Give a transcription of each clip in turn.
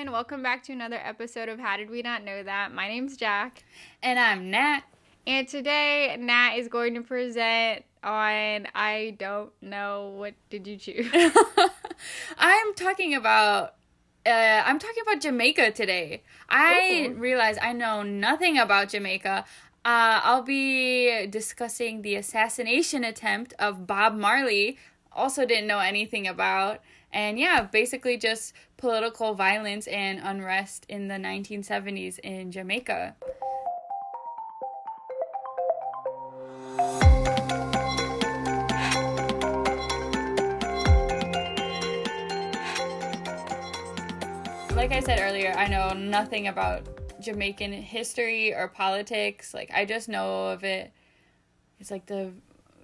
everyone. Welcome back to another episode of How Did We Not Know That? My name's Jack. And I'm Nat. And today, Nat is going to present on I don't know. What did you choose? I'm talking about Jamaica today. I realize I know nothing about Jamaica. I'll be discussing the assassination attempt of Bob Marley. Also didn't know anything about. And yeah, basically just political violence and unrest in the 1970s in Jamaica. Like I said earlier, I know nothing about Jamaican history or politics. Like, I just know of it. It's like the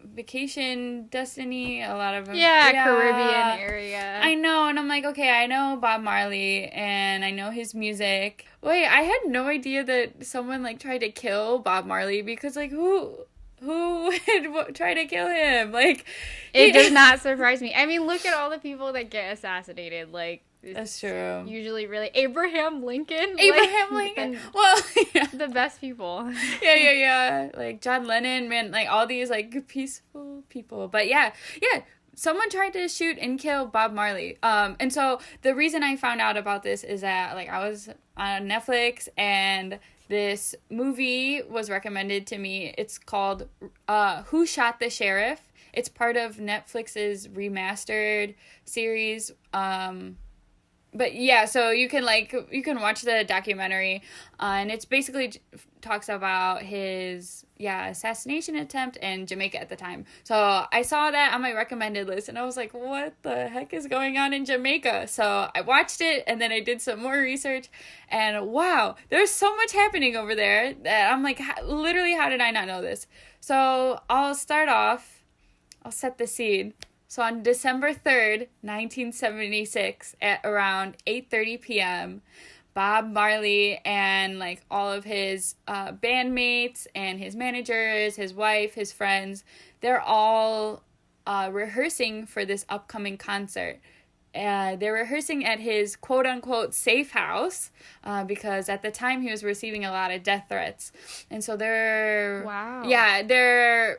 vacation destiny, a lot of them. Yeah, Caribbean area. I know, and I'm like, okay, I know Bob Marley, and I know his music. Wait, I had no idea that someone, like, tried to kill Bob Marley, because, like, who would try to kill him? Like, it does not surprise me. I mean, look at all the people that get assassinated, like, that's true. Usually really Abraham Lincoln. Lincoln. Well, yeah. The best people. Yeah. Like John Lennon, man, like all these like peaceful people. But yeah. Someone tried to shoot and kill Bob Marley. And so the reason I found out about this is that like I was on Netflix and this movie was recommended to me. It's called Who Shot the Sheriff? It's part of Netflix's remastered series. But yeah, so you can watch the documentary, and it's basically talks about his assassination attempt in Jamaica at the time. So I saw that on my recommended list, and I was like, what the heck is going on in Jamaica? So I watched it, and then I did some more research, and wow, there's so much happening over there that I'm like, literally, how did I not know this? So I'll set the scene. So on December 3rd, 1976, at around 8:30 p.m., Bob Marley and like all of his bandmates and his managers, his wife, his friends, they're all rehearsing for this upcoming concert. They're rehearsing at his quote-unquote safe house because at the time he was receiving a lot of death threats. And so they're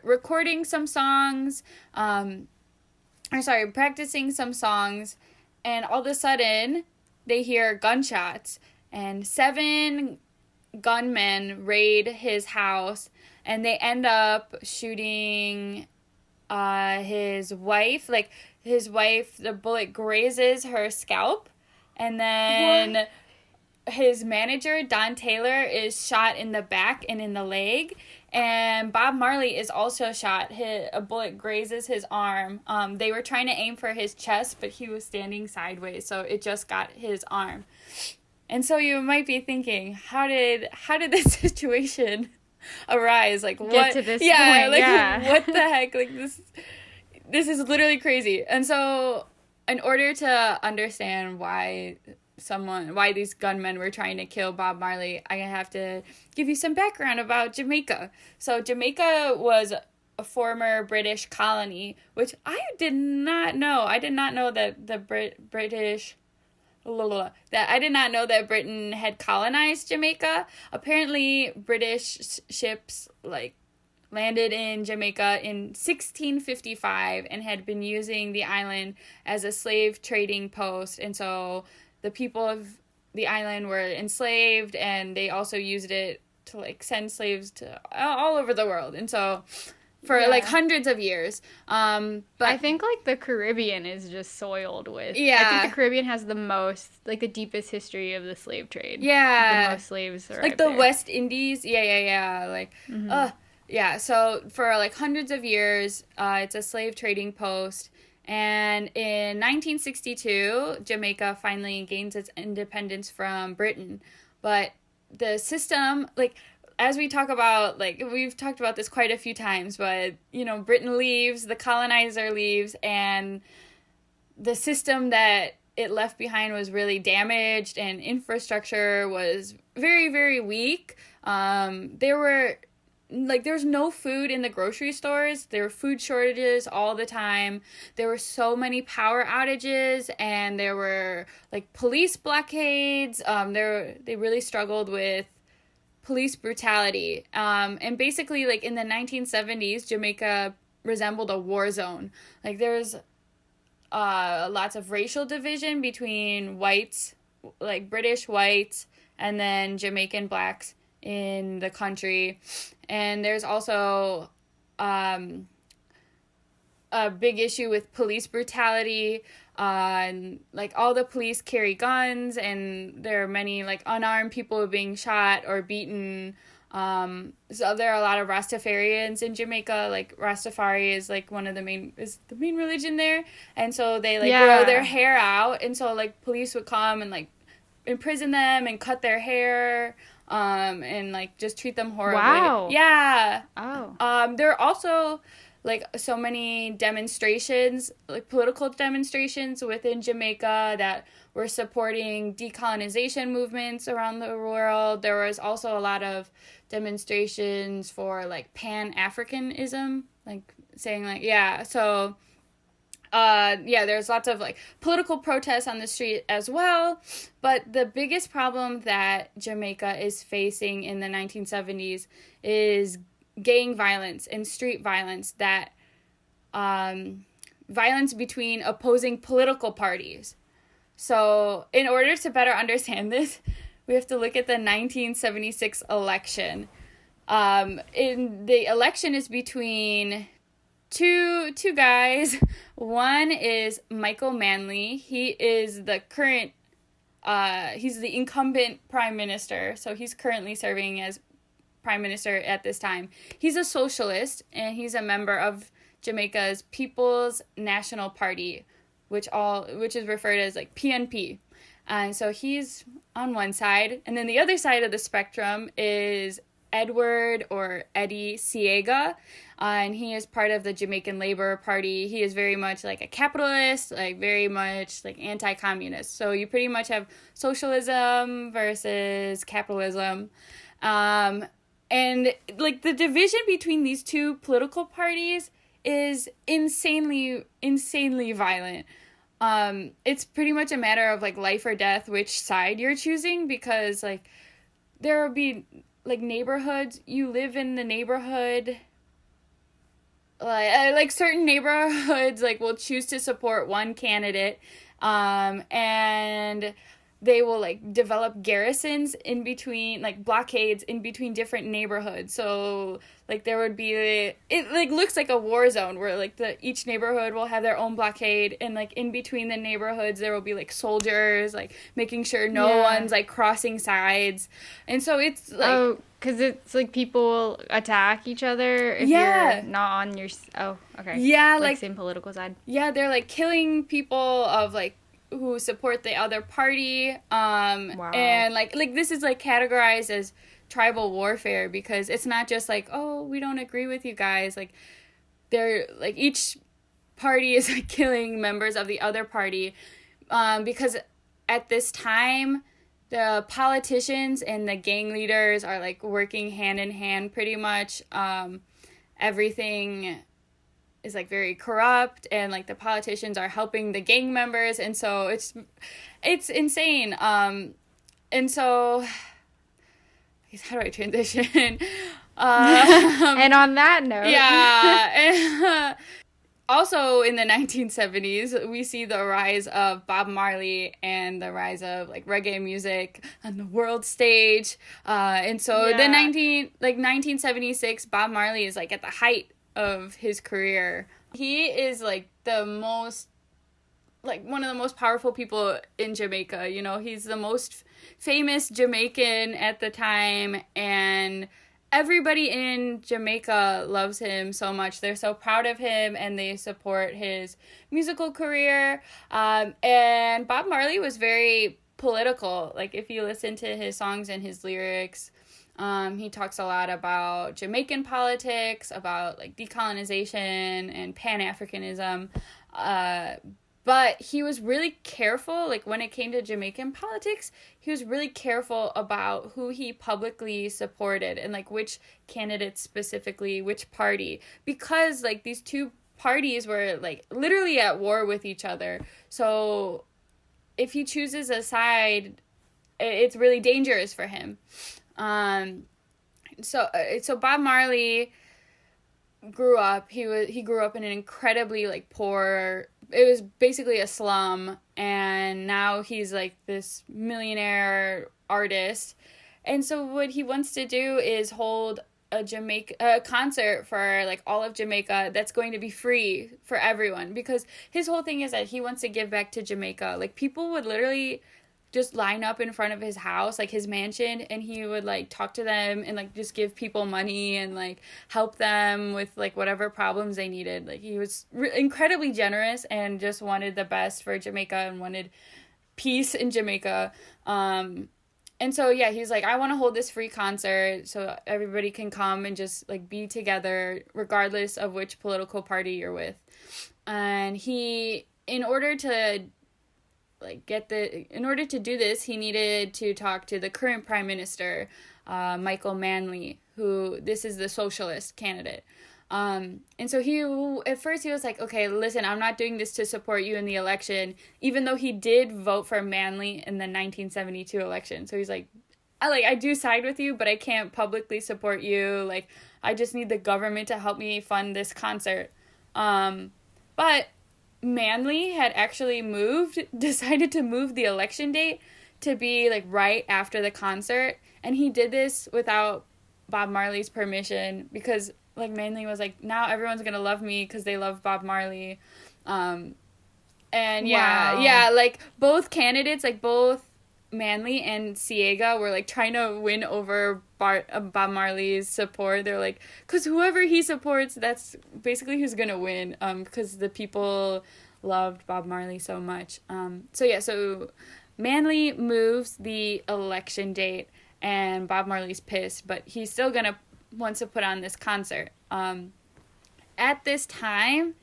recording some songs, practicing some songs, and all of a sudden, they hear gunshots, and 7 gunmen raid his house, and they end up shooting his wife. Like, his wife, the bullet grazes her scalp, and then his manager, Don Taylor, is shot in the back and in the leg. And Bob Marley is also shot. A bullet grazes his arm. They were trying to aim for his chest, but he was standing sideways, so it just got his arm. And so you might be thinking, how did this situation arise? Like, what? Get to this point, what the heck? Like, this is literally crazy. And so, in order to understand why these gunmen were trying to kill Bob Marley, I have to give you some background about Jamaica. So Jamaica was a former British colony, which I did not know. I did not know that I did not know that Britain had colonized Jamaica. Apparently, British ships landed in Jamaica in 1655 and had been using the island as a slave trading post, and so the people of the island were enslaved, and they also used it to, send slaves to all over the world. And so, for, hundreds of years. But I think, the Caribbean is just soiled with... Yeah. I think the Caribbean has the most, the deepest history of the slave trade. Yeah. The most slaves are the there. West Indies. Yeah. Yeah, so for, hundreds of years, it's a slave trading post. And in 1962, Jamaica finally gains its independence from Britain. But the system, as we talk about, we've talked about this quite a few times, but, Britain leaves, the colonizer leaves, and the system that it left behind was really damaged, and infrastructure was very, very weak. There were like there's no food in the grocery stores. There were food shortages all the time. There were so many power outages, and there were like police blockades. They really struggled with police brutality. And basically, like in the 1970s, Jamaica resembled a war zone. Like there's lots of racial division between whites, like British whites, and then Jamaican blacks in the country. And there's also a big issue with police brutality. And like all the police carry guns, and there are many like unarmed people being shot or beaten. So there are a lot of Rastafarians in Jamaica. Like Rastafari is like the main religion there, and so they like grow their hair out, and so like police would come and like imprison them and cut their hair, and like just treat them horribly. Wow. Yeah. Oh. There are also like so many demonstrations, like political demonstrations within Jamaica that were supporting decolonization movements around the world. There was also a lot of demonstrations for like Pan-Africanism, like saying like, yeah, so there's lots of like political protests on the street as well. But the biggest problem that Jamaica is facing in the 1970s is gang violence and street violence, that violence between opposing political parties. So in order to better understand this, we have to look at the 1976 election. In the election is between two guys. One is Michael Manley. He is the current he's the incumbent prime minister, so he's currently serving as prime minister at this time. He's a socialist, and he's a member of Jamaica's People's National Party, which is referred as like PNP. And so he's on one side, and then the other side of the spectrum is Edward or Eddie Siega, and he is part of the Jamaican Labour Party. He is very much like a capitalist, like very much like anti-communist. So you pretty much have socialism versus capitalism. And like the division between these two political parties is insanely violent. It's pretty much a matter of like life or death, which side you're choosing, because like there will be like neighborhoods, you live in the neighborhood, like certain neighborhoods like will choose to support one candidate, and they will like develop garrisons in between, like blockades in between different neighborhoods. So like there would be, it like looks like a war zone where like each neighborhood will have their own blockade, and like in between the neighborhoods there will be like soldiers like making sure no one's like crossing sides. And so it's like, because it's like people attack each other if you're not on your like same political side. They're like killing people of like who support the other party. Wow. And like this is like categorized as tribal warfare, because it's not just like, oh, we don't agree with you guys. Like they're like each party is like killing members of the other party, because at this time the politicians and the gang leaders are like working hand in hand pretty much. Everything is like very corrupt, and like the politicians are helping the gang members, and so it's insane. And so how do I transition? And on that note, yeah. Also in the 1970s, we see the rise of Bob Marley and the rise of like reggae music on the world stage. And so the 1976, Bob Marley is like at the height of his career. He is like one of the most powerful people in Jamaica. You know, he's the most famous Jamaican at the time, and everybody in Jamaica loves him so much. They're so proud of him, and they support his musical career. And Bob Marley was very political. Like, if you listen to his songs and his lyrics, he talks a lot about Jamaican politics, about like decolonization and Pan-Africanism. But he was really careful, like when it came to Jamaican politics, he was really careful about who he publicly supported and like which candidate specifically, which party, because like these two parties were like literally at war with each other. So if he chooses a side, it's really dangerous for him. So Bob Marley he grew up in an incredibly like poor, it was basically a slum, and now he's like this millionaire artist. And so what he wants to do is hold a concert for like all of Jamaica that's going to be free for everyone, because his whole thing is that he wants to give back to Jamaica. Like people would literally just line up in front of his house, like his mansion, and he would like talk to them and like just give people money and like help them with like whatever problems they needed. Like he was incredibly generous and just wanted the best for Jamaica and wanted peace in Jamaica. And so yeah, he's like, I want to hold this free concert so everybody can come and just like be together regardless of which political party you're with. And in order to do this, he needed to talk to the current prime minister, Michael Manley, who this is the socialist candidate. And so at first he was like, okay, listen, I'm not doing this to support you in the election, even though he did vote for Manley in the 1972 election. So he's like, I do side with you, but I can't publicly support you. Like, I just need the government to help me fund this concert. But Manley had actually decided to move the election date to be like right after the concert, and he did this without Bob Marley's permission, because like Manley was like, now everyone's gonna love me because they love Bob Marley. And like both candidates, like both Manley and Siega, were like trying to win over Bob Marley's support. They're like, because whoever he supports, that's basically who's gonna win, because the people loved Bob Marley so much. So Manley moves the election date, and Bob Marley's pissed, but he's still wants to put on this concert. At this time,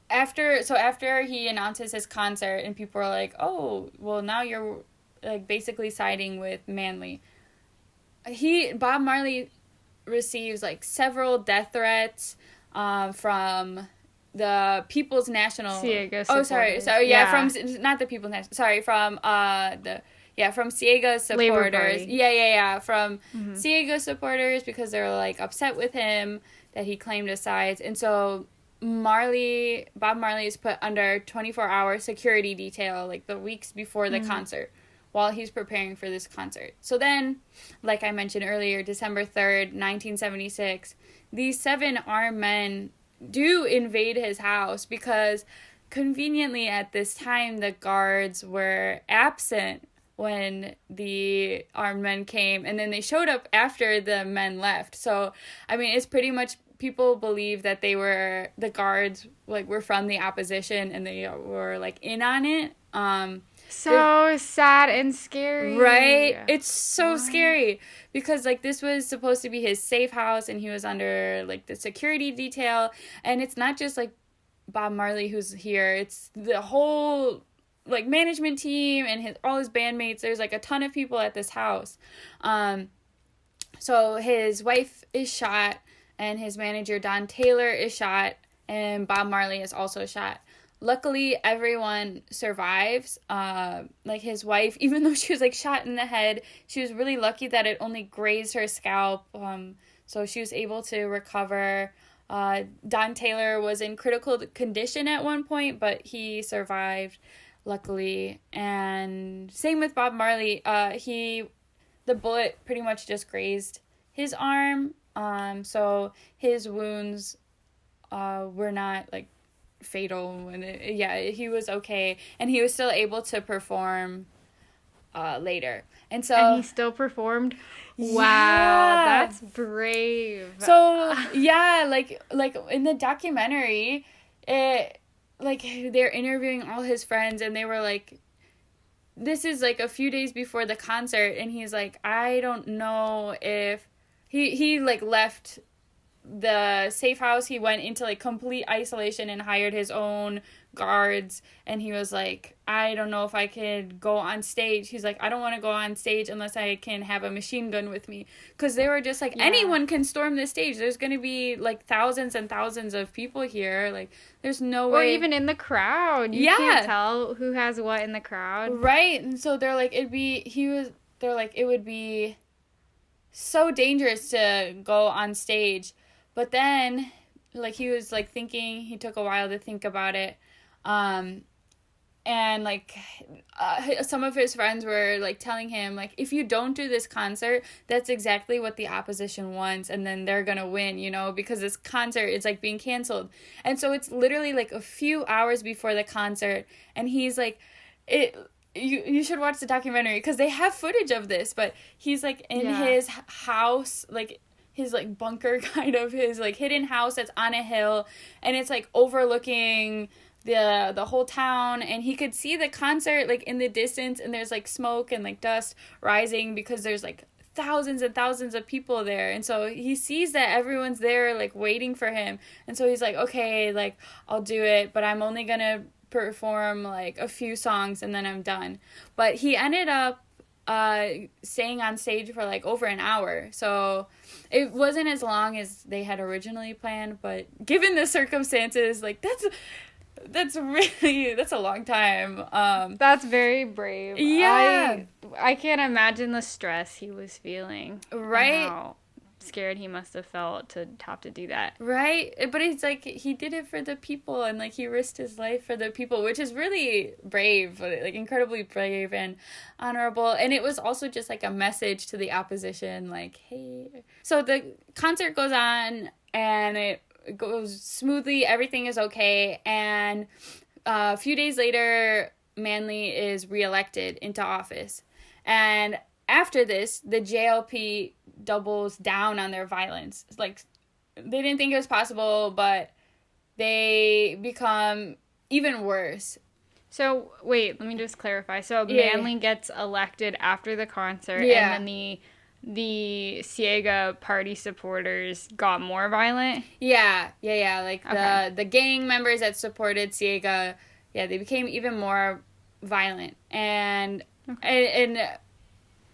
after he announces his concert and people are like, oh, well, now you're like basically siding with Manley. Bob Marley receives like several death threats from the People's National. Siega Oh, sorry, from not the People's National. Sorry, from from Siega supporters. From Siega supporters, because they're like upset with him that he claimed his sides, and so Bob Marley is put under 24-hour security detail like the weeks before the concert, while he's preparing for this concert. So then, like I mentioned earlier, December 3rd, 1976, these 7 armed men do invade his house, because conveniently at this time the guards were absent when the armed men came, and then they showed up after the men left. So I mean, it's pretty much, people believe that the guards like were from the opposition and they were like in on it. So sad and scary. Right? It's so scary, because like this was supposed to be his safe house and he was under like the security detail, and it's not just like Bob Marley who's here, it's the whole like management team and all his bandmates. There's like a ton of people at this house. So his wife is shot, and his manager Don Taylor is shot, and Bob Marley is also shot. Luckily, everyone survives. Like his wife, even though she was like shot in the head, she was really lucky that it only grazed her scalp. So she was able to recover. Don Taylor was in critical condition at one point, but he survived, luckily. And same with Bob Marley. The bullet pretty much just grazed his arm. So his wounds were not like fatal, and he was okay, and he was still able to perform later. And he still performed. Wow, that's brave. So like in the documentary, they're interviewing all his friends, and they were like, this is like a few days before the concert, and he's like, I don't know if he like left the safe house. He went into like complete isolation and hired his own guards, and he was like, I don't know if I could go on stage. He's like, I don't want to go on stage unless I can have a machine gun with me, because they were just like, Yeah. anyone can storm the stage. There's going to be like thousands and thousands of people here. Like, there's no Or way. even in the crowd. You Yeah. can't tell who has what in the crowd. Right. And so they're like, they're like, it would be so dangerous to go on stage. But then, like, he was like thinking, he took a while to think about it. And like some of his friends were like telling him, like, if you don't do this concert, that's exactly what the opposition wants, and then they're gonna win, you know, because this concert is like being canceled. And so it's literally like a few hours before the concert, and he's like, you should watch the documentary because they have footage of this, but he's like in his house, like his like bunker, kind of his like hidden house that's on a hill, and it's like overlooking the whole town, and he could see the concert like in the distance, and there's like smoke and like dust rising because there's like thousands and thousands of people there. And so he sees that everyone's there like waiting for him, and so he's like, okay, like, I'll do it, but I'm only gonna perform like a few songs and then I'm done. But he ended up staying on stage for like over an hour, so it wasn't as long as they had originally planned, but given the circumstances, like, that's a long time. That's very brave. Yeah. I can't imagine the stress he was feeling. Right. And how scared he must have felt to have to do that. Right. But it's like he did it for the people, and like he risked his life for the people, which is really brave, like incredibly brave and honorable. And it was also just like a message to the opposition, like, hey. So the concert goes on, and it goes smoothly, everything is okay, and a few days later, Manley is reelected into office. And after this, the JLP doubles down on their violence. Like, they didn't think it was possible, but they become even worse. So, wait, let me just clarify. So, Yeah. Manley gets elected after the concert, Yeah. and then the Ciega party supporters got more violent? Yeah. Like, Okay. the gang members that supported Ciega, they became even more violent. And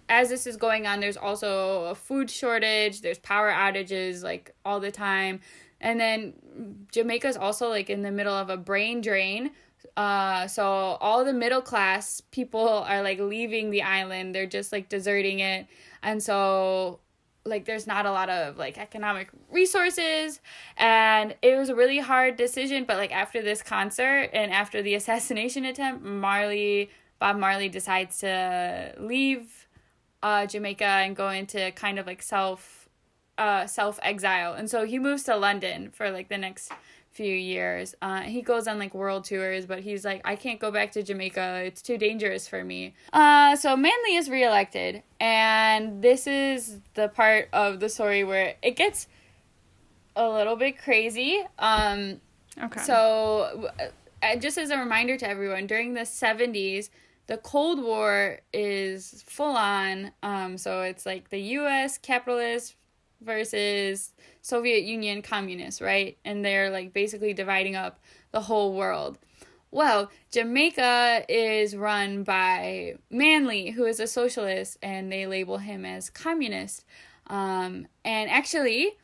as this is going on, there's also a food shortage, there's power outages, like, all the time. And then Jamaica's also, like, in the middle of a brain drain. So all the middle class people are, like, leaving the island. They're just, like, deserting it. And so, like, there's not a lot of, like, economic resources. And it was a really hard decision. But, like, after this concert and after the assassination attempt, Bob Marley decides to leave Jamaica and go into kind of like self exile. And so he moves to London for like the next few years. He goes on like world tours, but he's like, I can't go back to Jamaica, it's too dangerous for me. So Manley is reelected, and this is the part of the story where it gets a little bit crazy. Okay. So just as a reminder to everyone, during the 70s, the Cold War is full on. So it's like the U.S. capitalists versus Soviet Union communists, right? And they're like basically dividing up the whole world. Well, Jamaica is run by Manley, who is a socialist, and they label him as communist. And actually,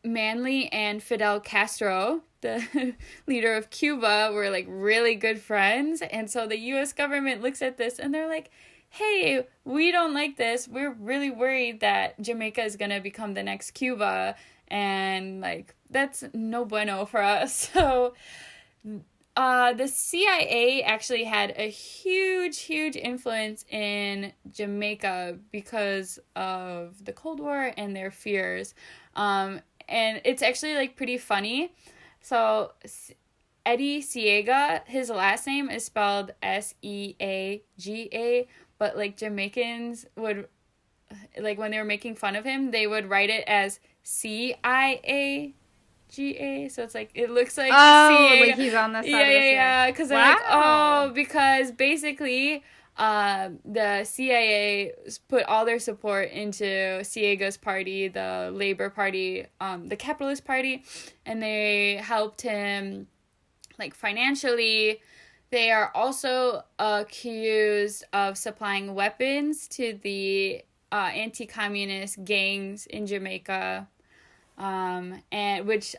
Manley and Fidel Castro, the leader of Cuba, were like really good friends. And so the US government looks at this and they're like, hey, we don't like this. We're really worried that Jamaica is going to become the next Cuba. And like, that's no bueno for us. So the CIA actually had a huge influence in Jamaica because of the Cold War and their fears. And it's actually like pretty funny. So Eddie Ciega, his last name is spelled Seaga, but like Jamaicans would, like when they were making fun of him, they would write it as Ciaga. So it's like, it looks like Ciega. Like he's on the side of the Yeah, because they're like, because basically the CIA put all their support into Ciega's party, the Labor Party, the Capitalist Party, and they helped him like financially. They are also accused of supplying weapons to the anti-communist gangs in Jamaica, and which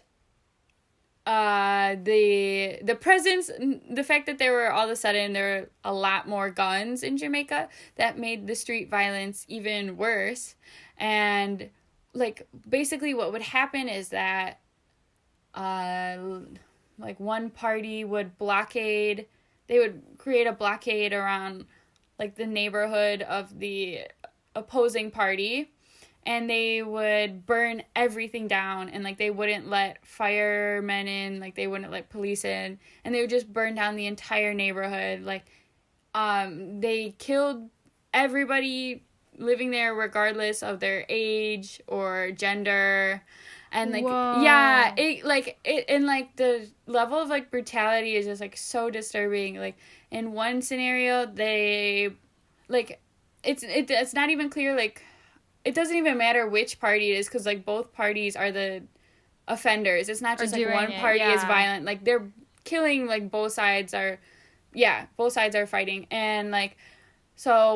the presence, the fact that there were all of a sudden there were a lot more guns in Jamaica, that made the street violence even worse. And like basically what would happen is that like one party would blockade, they would create a blockade around like the neighborhood of the opposing party, and they would burn everything down, and like they wouldn't let firemen in, like they wouldn't let police in, and they would just burn down the entire neighborhood. Like they killed everybody living there regardless of their age or gender. And like Whoa. yeah, it and like the level of like brutality is just like so disturbing. Like in one scenario they like it's not even clear, like it doesn't even matter which party it is, because like both parties are the offenders. It's not just like one party is violent, like they're killing, like both sides are fighting. And like so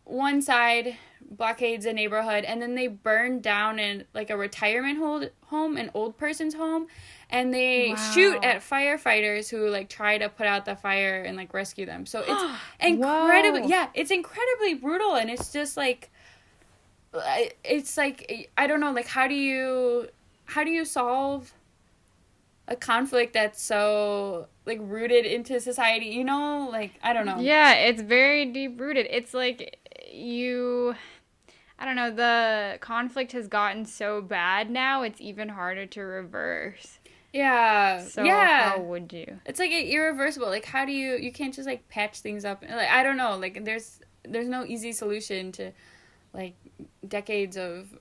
one side blockades a neighborhood, and then they burn down in like a retirement home, an old person's home, and they shoot at firefighters who like try to put out the fire and like rescue them. So it's it's incredibly brutal. And it's just like, it's like, I don't know, like how do you solve a conflict that's so like rooted into society, you know? Like I don't know. Yeah, it's very deep rooted. It's like I don't know, the conflict has gotten so bad now, it's even harder to reverse. Yeah. So how would you? It's like irreversible. Like how do you can't just like patch things up. Like I don't know, like there's no easy solution to like decades of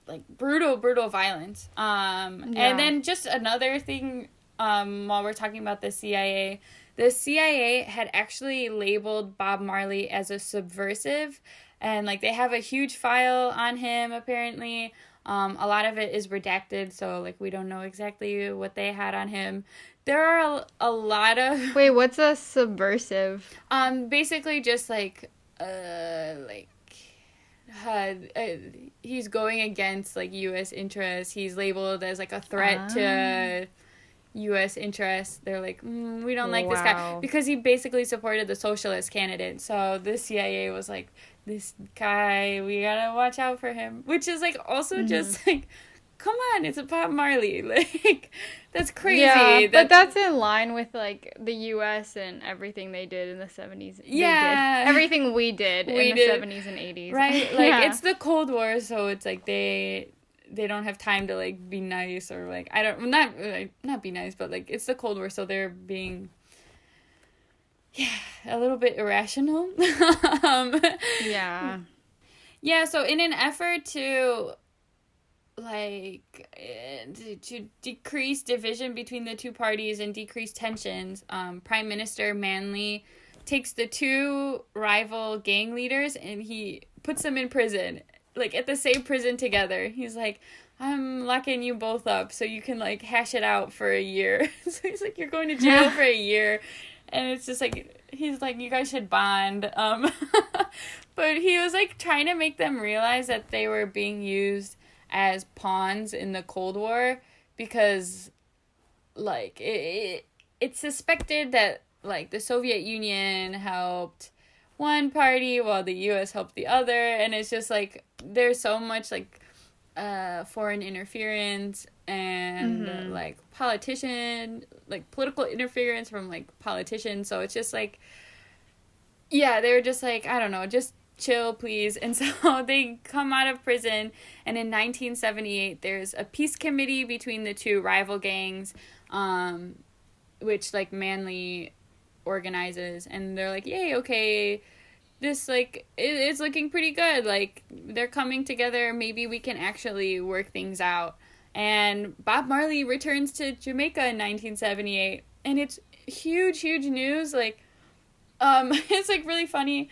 like brutal violence. And then just another thing, while we're talking about the CIA had actually labeled Bob Marley as a subversive, and like they have a huge file on him apparently. A lot of it is redacted, so like we don't know exactly what they had on him. There are a lot of Wait, what's a subversive? Basically just he's going against like U.S. interests. He's labeled as like a threat to U.S. interests. They're like, we don't like this guy, because he basically supported the socialist candidate. So the CIA was like, this guy, we gotta watch out for him. Which is like also just like, come on, it's a Bob Marley. Like, that's crazy. Yeah, but that's in line with like the U.S. and everything they did in the 70s. Yeah. Everything we did in the 70s and 80s. Right? Like, it's the Cold War, so it's like they don't have time to like be nice, or like not be nice, but like it's the Cold War, so they're being a little bit irrational. Yeah, so in an effort to like to decrease division between the two parties and decrease tensions, Prime Minister Manley takes the two rival gang leaders and he puts them in prison, like at the same prison together. He's like, I'm locking you both up so you can like hash it out for a year. So he's like, you're going to jail for a year. And it's just like, he's like, you guys should bond. But he was like trying to make them realize that they were being used as pawns in the Cold War, because like it's suspected that like the Soviet Union helped one party while the US helped the other, and it's just like there's so much like foreign interference and like political interference from like politicians. So it's just like, yeah, they were just like, I don't know, just chill please. And so they come out of prison, and in 1978 there's a peace committee between the two rival gangs, which like Manley organizes, and they're like, yay, okay, this like it's looking pretty good, like they're coming together, maybe we can actually work things out. And Bob Marley returns to Jamaica in 1978, and it's huge news. Like it's like really funny.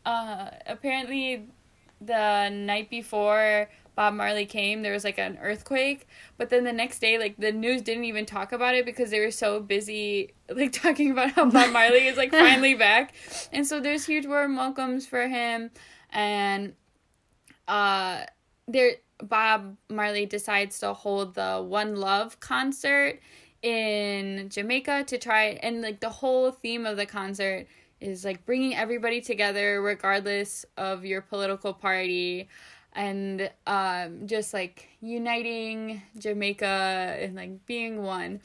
Apparently the night before, Bob Marley came, there was like an earthquake. But then the next day, like the news didn't even talk about it because they were so busy like talking about how Bob Marley is like finally back. And so there's huge warm welcomes for him. And there Bob Marley decides to hold the One Love concert in Jamaica to try, and like the whole theme of the concert is like bringing everybody together regardless of your political party, and just like uniting Jamaica and like being one,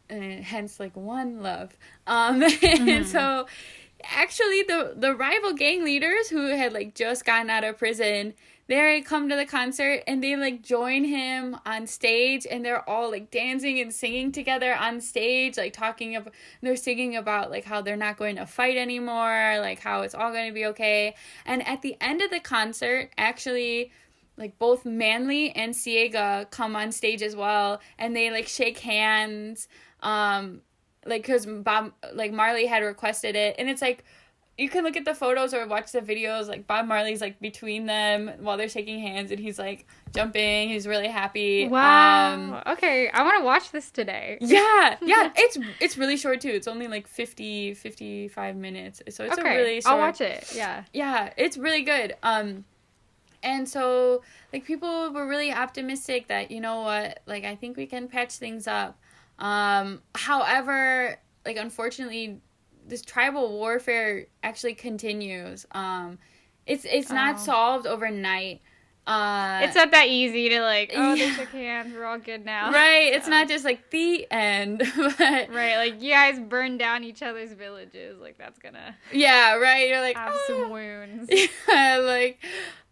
and hence like One Love. And so actually the rival gang leaders who had like just gotten out of prison, they come to the concert and they like join him on stage, and they're all like dancing and singing together on stage, like talking about, they're singing about like how they're not going to fight anymore, like how it's all going to be okay. And at the end of the concert, actually, like both Manley and Siega come on stage as well, and they like shake hands, like because Bob, like Marley had requested it, and it's like, you can look at the photos or watch the videos, like Bob Marley's like between them while they're shaking hands, and he's like jumping, he's really happy. Wow. Okay, I want to watch this today. Yeah, it's really short too. It's only like 55 minutes, so it's okay, a really short. I'll watch it. Yeah, it's really good. And so like people were really optimistic that, you know what, like I think we can patch things up. However, like unfortunately, this tribal warfare actually continues. It's not solved overnight. It's not that easy to like, they shook hands, we're all good now. Right, it's not just like the end. But, right, like you guys burned down each other's villages, like that's gonna yeah, right, you're like have some wounds. Yeah, like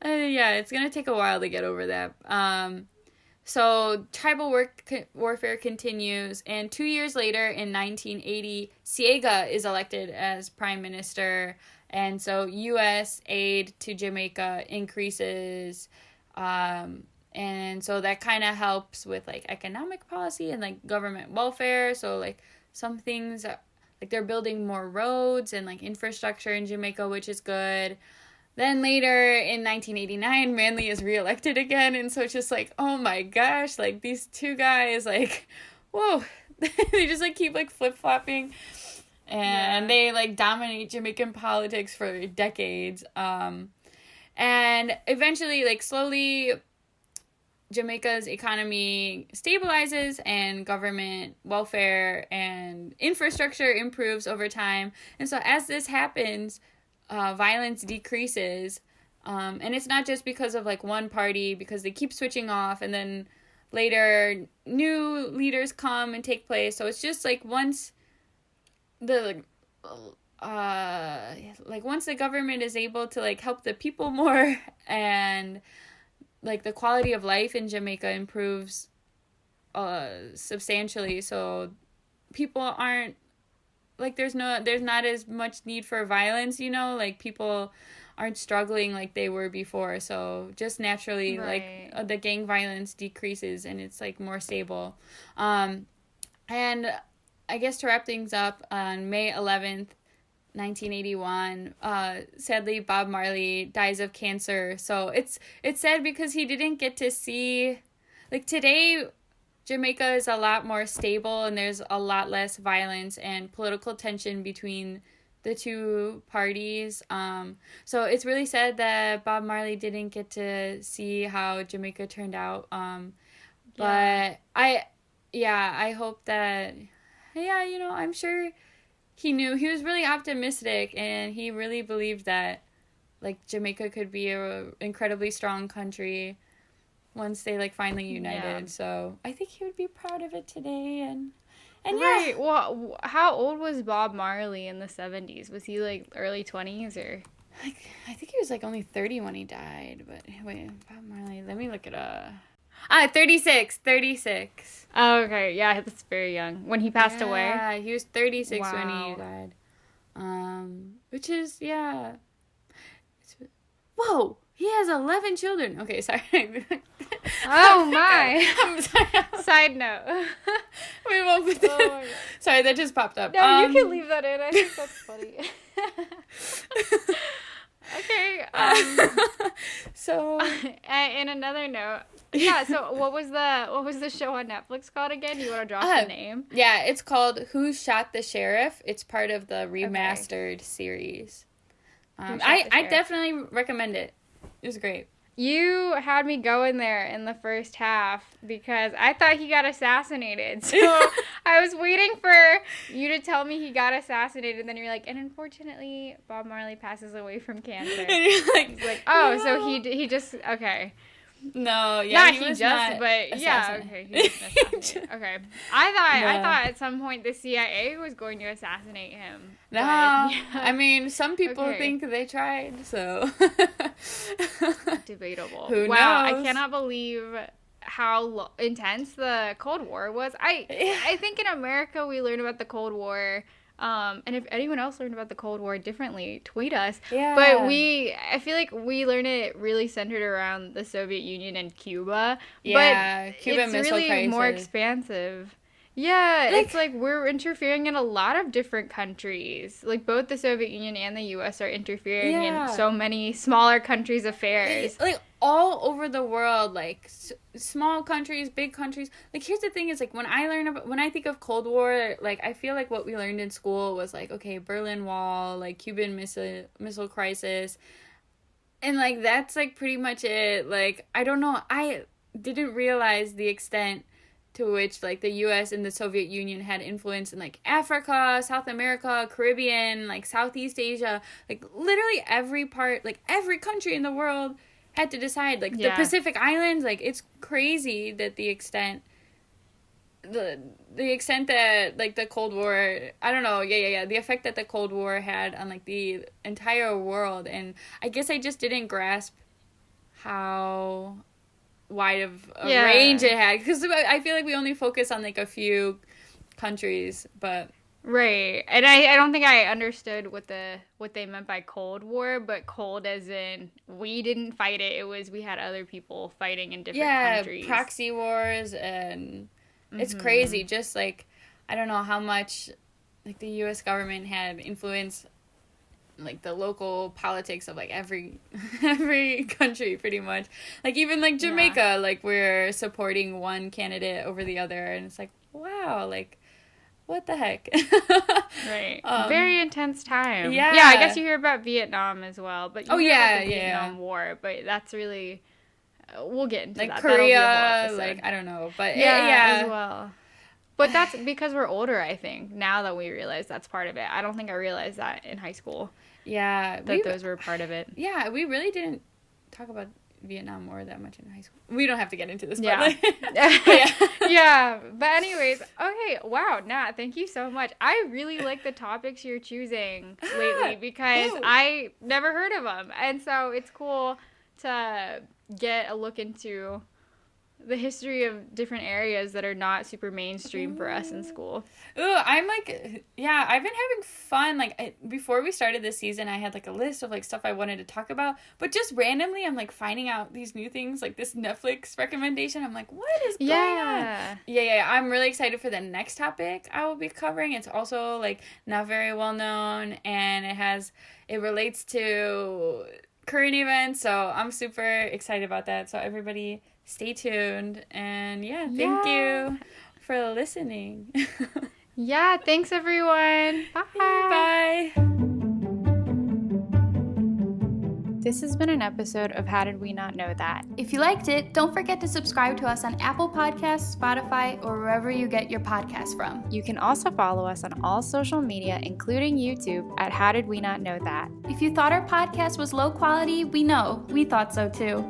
yeah, it's gonna take a while to get over that. So tribal warfare continues, and 2 years later, in 1980, Siega is elected as prime minister, and so U.S. aid to Jamaica increases, and so that kind of helps with like economic policy and like government welfare. So like some things, like they're building more roads and like infrastructure in Jamaica, which is good. Then later in 1989, Manley is reelected again, and so it's just like, oh my gosh, like these two guys, like, whoa, they just like keep like flip-flopping, and they like dominate Jamaican politics for decades. And eventually, like slowly, Jamaica's economy stabilizes and government welfare and infrastructure improves over time. And so as this happens, violence decreases, and it's not just because of like one party, because they keep switching off, and then later new leaders come and take place. So it's just like once the once the government is able to like help the people more, and like the quality of life in Jamaica improves substantially, so people aren't like, there's not as much need for violence, you know, like people aren't struggling like they were before. So just naturally, right, like the gang violence decreases and it's like more stable. And I guess to wrap things up, on May 11th, 1981, sadly Bob Marley dies of cancer. So it's sad because he didn't get to see, like today Jamaica is a lot more stable and there's a lot less violence and political tension between the two parties. So it's really sad that Bob Marley didn't get to see how Jamaica turned out. But I hope that, you know, I'm sure he knew, he was really optimistic and he really believed that like Jamaica could be a incredibly strong country once they like finally united. So I think he would be proud of it today. And right. Well, how old was Bob Marley in the 70s? Was he like early 20s or? Like, I think he was like only 30 when he died. But wait, Bob Marley, let me look it up. 36. Oh, okay. Yeah, that's very young. When he passed away? Yeah, he was 36 when he died. Which is, whoa! He has 11 children. Okay, sorry. Oh my! I'm sorry. Side note. We won't put that. Sorry, that just popped up. No, you can leave that in. I think that's funny. Okay. So, in another note, yeah. So what was the show on Netflix called again? You want to drop the name? Yeah, it's called Who Shot the Sheriff. It's part of the remastered series. I definitely recommend it. It was great. You had me going there in the first half because I thought he got assassinated. So I was waiting for you to tell me he got assassinated. And then you're like, and unfortunately, Bob Marley passes away from cancer. And you're like, he's like, oh, no. so he just, okay. No, yeah, not he just, but yeah, okay, he was assassinated. Okay, I thought at some point the CIA was going to assassinate him. No, but, yeah. I mean, some people think they tried, so debatable. Who knows? I cannot believe how intense the Cold War was. I think in America we learned about the Cold War. And if anyone else learned about the Cold War differently, tweet us. Yeah. But I feel like we learned it really centered around the Soviet Union and Cuba. Yeah, but Cuban it's really crisis. more expansive. Yeah, it's like we're interfering in a lot of different countries. Like both the Soviet Union and the U.S. are interfering in so many smaller countries' affairs. Like all over the world, like small countries, big countries. Like here's the thing: is like when I think of Cold War, like I feel like what we learned in school was like, okay, Berlin Wall, like Cuban missile crisis, and like that's like pretty much it. Like I don't know, I didn't realize the extent to which like the US and the Soviet Union had influence in like Africa, South America, Caribbean, like Southeast Asia, like literally every part, like every country in the world had to decide. Like the Pacific Islands, like it's crazy that the extent that like the Cold War, I don't know, the effect that the Cold War had on like the entire world. And I guess I just didn't grasp how wide of a range it had, because I feel like we only focus on like a few countries, but right. And I don't think I understood what they meant by Cold War, but cold as in we didn't fight it, it was we had other people fighting in different countries. Proxy wars, and it's crazy. Just like I don't know how much like the US government had influence like the local politics of like every country pretty much. Like even like Jamaica, like we're supporting one candidate over the other, and it's like, wow, like what the heck. Right. Very intense time. Yeah, I guess you hear about Vietnam as well, but you hear about the Vietnam War, but that's really we'll get into like that. Korea, like I don't know, but as well. But that's because we're older, I think, now that we realize that's part of it. I don't think I realized that in high school. Yeah. That those were part of it. Yeah, we really didn't talk about Vietnam War that much in high school. We don't have to get into this, but yeah. But anyways, okay, wow, Nat, thank you so much. I really like the topics you're choosing lately because I never heard of them. And so it's cool to get a look into the history of different areas that are not super mainstream for us in school. Ooh, I'm like, I've been having fun. Like, before we started this season, I had like a list of like stuff I wanted to talk about, but just randomly, I'm like finding out these new things, like this Netflix recommendation. I'm like, what is going on? Yeah. I'm really excited for the next topic I will be covering. It's also like not very well known, and it relates to current events, so I'm super excited about that. So everybody stay tuned, and thank you for listening. Thanks everyone. Bye. Bye. This has been an episode of How Did We Not Know That? If you liked it, don't forget to subscribe to us on Apple Podcasts, Spotify, or wherever you get your podcasts from. You can also follow us on all social media, including YouTube, at How Did We Not Know That? If you thought our podcast was low quality, we know. We thought so too.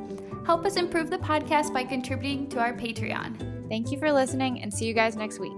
Help us improve the podcast by contributing to our Patreon. Thank you for listening, and see you guys next week.